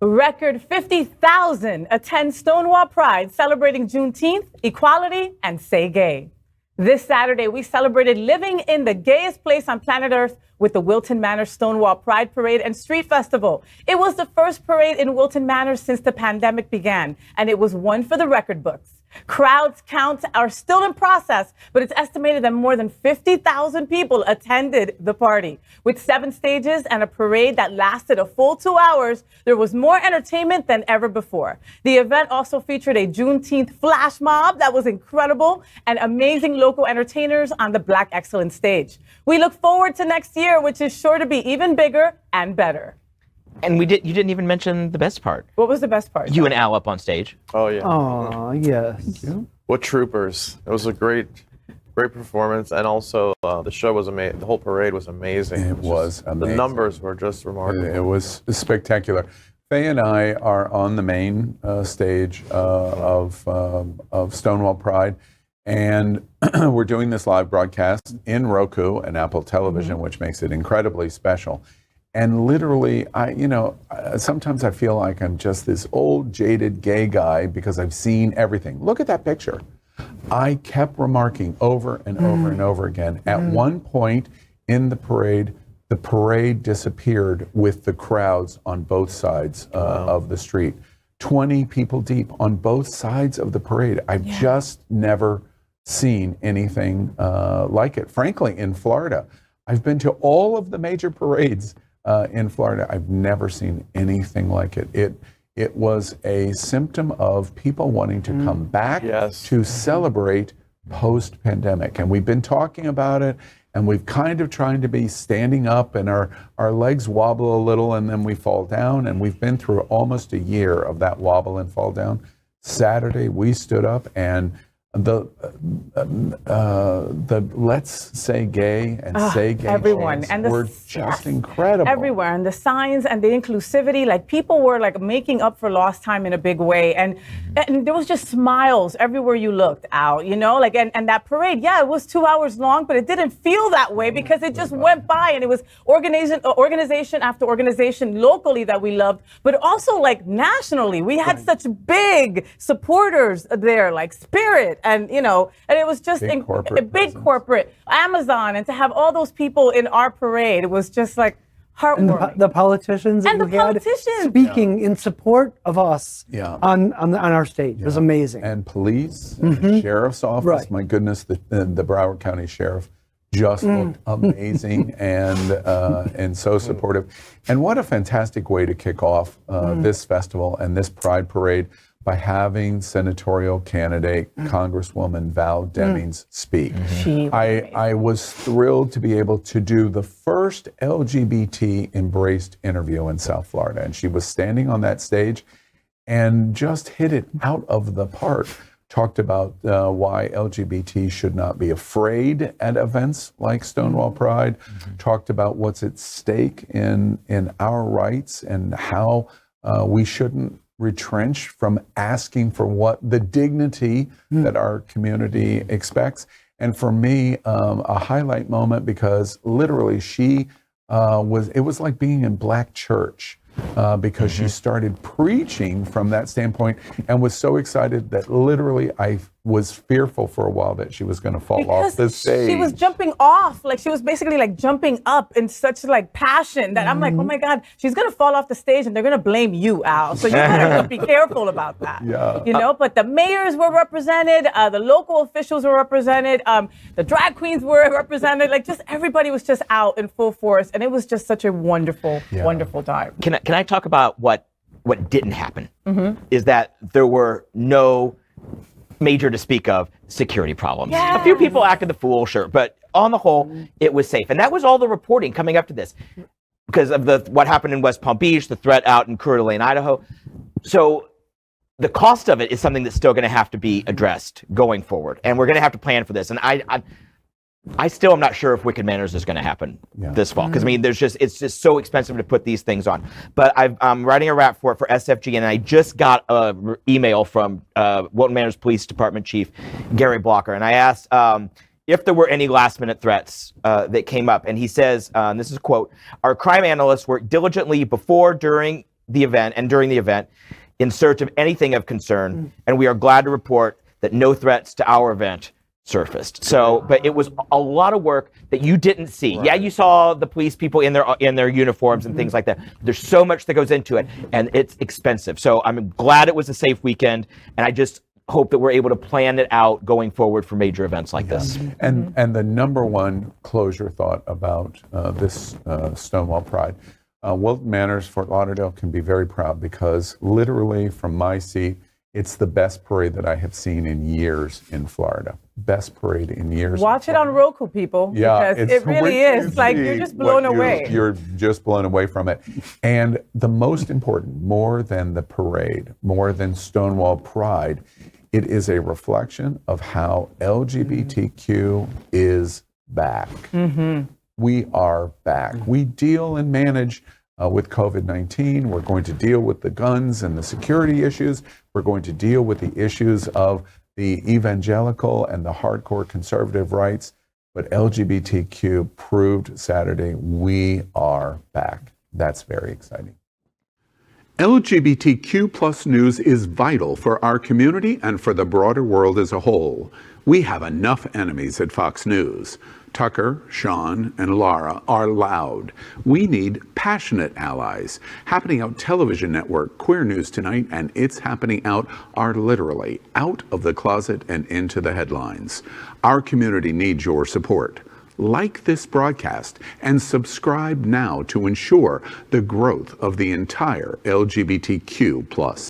A record 50,000 attend Stonewall Pride, celebrating Juneteenth, equality, and Say Gay. This Saturday, we celebrated living in the gayest place on planet Earth with the Wilton Manors Stonewall Pride Parade and Street Festival. It was the first parade in Wilton Manors since the pandemic began, and it was one for the record books. Crowds counts are still in process, but it's estimated that more than 50,000 people attended the party. With 7 stages and a parade that lasted a full 2 hours, there was more entertainment than ever before. The event also featured a Juneteenth flash mob that was incredible and amazing local entertainers on the Black Excellence stage. We look forward to next year, which is sure to be even bigger and better. And you didn't even mention the best part. What was the best part? You and Al up on stage. Oh yeah. Oh yes. What troopers! It was a great performance, and also the show was amazing. The whole parade was amazing. It was amazing. The numbers were just remarkable. It was spectacular. Faye and I are on the main stage of Stonewall Pride, and we're doing this live broadcast in Roku and Apple Television, which makes it incredibly special. And literally, sometimes I feel like I'm just this old, jaded gay guy because I've seen everything. Look at that picture. I kept remarking over and over and over again. At one point in the parade disappeared with the crowds on both sides of the street. 20 people deep on both sides of the parade. I've just never seen anything like it. Frankly, in Florida, I've been to all of the major parades in Florida. I've never seen anything like it. It was a symptom of people wanting to come back to celebrate post-pandemic. And we've been talking about it, and we've kind of trying to be standing up, and our legs wobble a little, and then we fall down. And we've been through almost a year of that wobble and fall down. Saturday, we stood up, and the let's say gay and say gay everyone and were just incredible everywhere, and the signs and the inclusivity, like people were like making up for lost time in a big way, and there was just smiles everywhere you looked out, like and that parade, it was 2 hours long, but it didn't feel that way because it just went by, and it was organization after organization locally that we loved, but also like nationally we had such big supporters there, like Spirit. And and it was just a big corporate Amazon, and to have all those people in our parade, it was just like heartwarming. And the politicians and that we had speaking in support of us on our stage. It was amazing. And police, and sheriff's office. My goodness, the Broward County Sheriff just looked amazing and so supportive. And what a fantastic way to kick off this festival and this Pride Parade, by having senatorial candidate Congresswoman Val Demings speak. I was thrilled to be able to do the first LGBT embraced interview in South Florida. And she was standing on that stage and just hit it out of the park. Talked about why LGBT should not be afraid at events like Stonewall Pride. Talked about what's at stake in our rights, and how we shouldn't retrench from asking for what the dignity that our community expects. And for me, a highlight moment, because literally it was like being in Black church, because she started preaching from that standpoint, and was so excited that literally I was fearful for a while that she was going to fall off the stage. She was jumping off, like she was basically like jumping up in such like passion that I'm like, oh my God, she's going to fall off the stage and they're going to blame you, Al. So you better be careful about that. But the mayors were represented, the local officials were represented, the drag queens were represented, like just everybody was just out in full force, and it was just such a wonderful, wonderful time. Can I talk about what didn't happen? Is that there were no major to speak of security problems. A few people acted the fool, sure, but on the whole, it was safe. And that was all the reporting coming up to this, because of what happened in West Palm Beach, the threat out in Coeur d'Alene, Idaho. So the cost of it is something that's still going to have to be addressed going forward, and we're going to have to plan for this. And I still am not sure if Wicked Manors is going to happen this fall, because I mean, it's just so expensive to put these things on. But I'm writing a rap for SFG, and I just got an email from Wilton Manors Police Department Chief Gary Blocker, and I asked if there were any last-minute threats that came up, and he says, this is a quote: "Our crime analysts worked diligently before, during, the event and during the event in search of anything of concern, and we are glad to report that no threats to our event surfaced. So, but it was a lot of work that you didn't see. Right. Yeah, you saw the police people in their uniforms and things like that. There's so much that goes into it, and it's expensive. So I'm glad it was a safe weekend, and I just hope that we're able to plan it out going forward for major events like this. And the number one closure thought about this Stonewall Pride, Wilton Manors, Fort Lauderdale can be very proud because literally from my seat, it's the best parade that I have seen in years in Florida. Best parade in years. Watch it on Roku, people. Yeah, because it really is. Like, you're just blown away. You're just blown away from it. And the most important, more than the parade, more than Stonewall Pride, it is a reflection of how LGBTQ is back. We are back. We deal and manage with COVID-19. We're going to deal with the guns and the security issues. We're going to deal with the issues of the evangelical and the hardcore conservative rights. But LGBTQ proved Saturday we are back. That's very exciting. LGBTQ plus news is vital for our community and for the broader world as a whole. We have enough enemies at Fox News. Tucker, Sean, and Laura are loud. We need passionate allies. Happening Out Television Network, Queer News Tonight, and It's Happening Out are literally out of the closet and into the headlines. Our community needs your support. Like this broadcast and subscribe now to ensure the growth of the entire LGBTQ plus